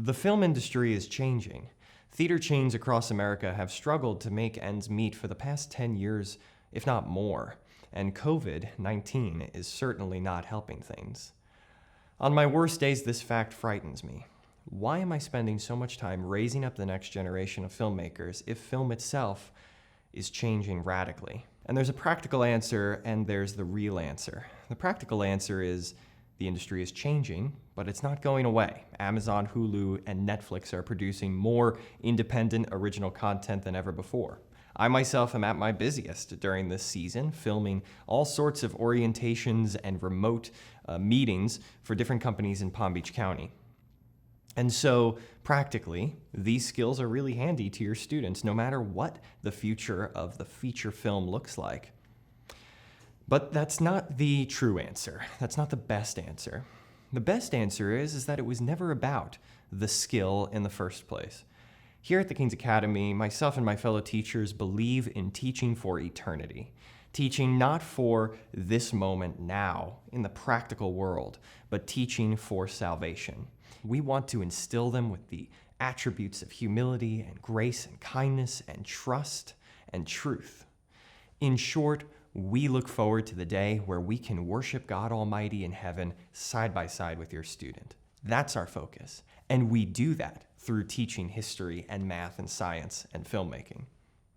The film industry is changing. Theater chains across America have struggled to make ends meet for the past 10 years, if not more, and COVID-19 is certainly not helping things. On my worst days, this fact frightens me. Why am I spending so much time raising up the next generation of filmmakers if film itself is changing radically? And there's a practical answer, and there's the real answer. The practical answer is the industry is changing, but it's not going away. Amazon, Hulu, and Netflix are producing more independent original content than ever before. I myself am at my busiest during this season, filming all sorts of orientations and remote meetings for different companies in Palm Beach County. And so, practically, these skills are really handy to your students, no matter what the future of the feature film looks like. But that's not the true answer. That's not the best answer. The best answer is that it was never about the skill in the first place. Here at the King's Academy, myself and my fellow teachers believe in teaching for eternity. Teaching not for this moment now, in the practical world, but teaching for salvation. We want to instill them with the attributes of humility and grace and kindness and trust and truth. In short, we look forward to the day where we can worship God Almighty in heaven side by side with your student. That's our focus. And we do that through teaching history and math and science and filmmaking.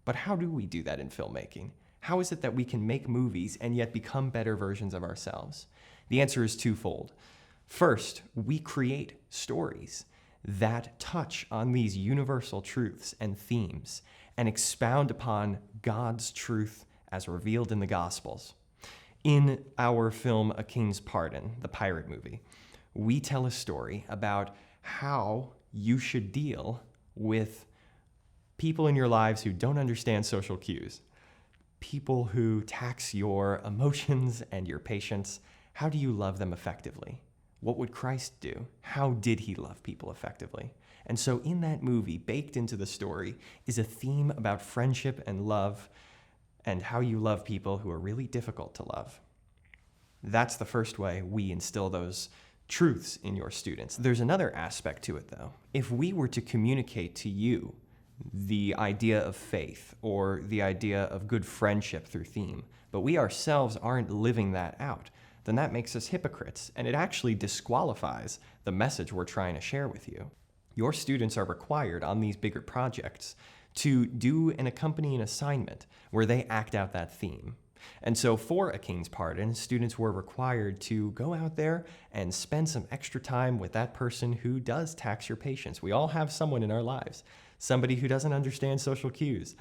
But how do we do that in filmmaking? How is it that we can make movies and yet become better versions of ourselves? The answer is twofold. First, we create stories that touch on these universal truths and themes and expound upon God's truth as revealed in the Gospels. In our film, A King's Pardon, the pirate movie, we tell a story about how you should deal with people in your lives who don't understand social cues, people who tax your emotions and your patience. How do you love them effectively? What would Christ do? How did he love people effectively? And so in that movie, baked into the story, is a theme about friendship and love and how you love people who are really difficult to love. That's the first way we instill those truths in your students. There's another aspect to it, though. If we were to communicate to you the idea of faith or the idea of good friendship through theme, but we ourselves aren't living that out, then that makes us hypocrites, and it actually disqualifies the message we're trying to share with you. Your students are required on these bigger projects to do an accompanying assignment where they act out that theme. And so for A King's Pardon, students were required to go out there and spend some extra time with that person who does tax your patience. We all have someone in our lives, somebody who doesn't understand social cues.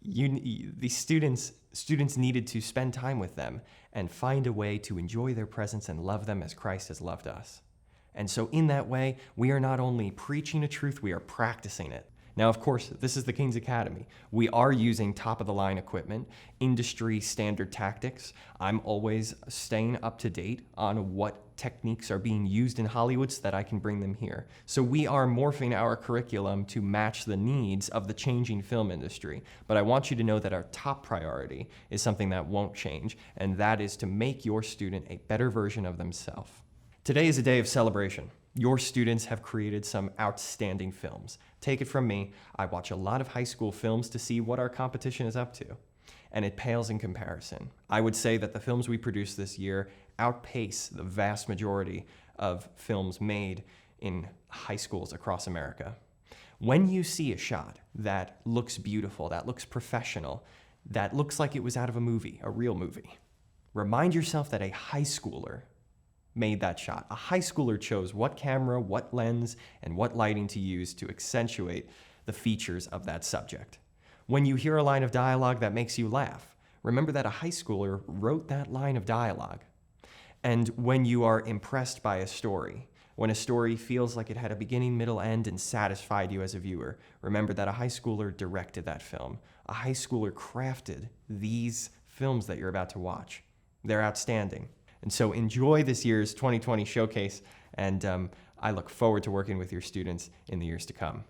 The students needed to spend time with them and find a way to enjoy their presence and love them as Christ has loved us. And so in that way, we are not only preaching a truth, we are practicing it. Now, of course, this is the King's Academy. We are using top-of-the-line equipment, industry standard tactics. I'm always staying up to date on what techniques are being used in Hollywood so that I can bring them here. So we are morphing our curriculum to match the needs of the changing film industry. But I want you to know that our top priority is something that won't change, and that is to make your student a better version of themselves. Today is a day of celebration. Your students have created some outstanding films. Take it from me, I watch a lot of high school films to see what our competition is up to, and it pales in comparison. I would say that the films we produced this year outpace the vast majority of films made in high schools across America. When you see a shot that looks beautiful, that looks professional, that looks like it was out of a movie, a real movie, remind yourself that a high schooler made that shot. A high schooler chose what camera, what lens, and what lighting to use to accentuate the features of that subject. When you hear a line of dialogue that makes you laugh, remember that a high schooler wrote that line of dialogue. And when you are impressed by a story, when a story feels like it had a beginning, middle, end, and satisfied you as a viewer, remember that a high schooler directed that film. A high schooler crafted these films that you're about to watch. They're outstanding. And so enjoy this year's 2020 showcase, and I look forward to working with your students in the years to come.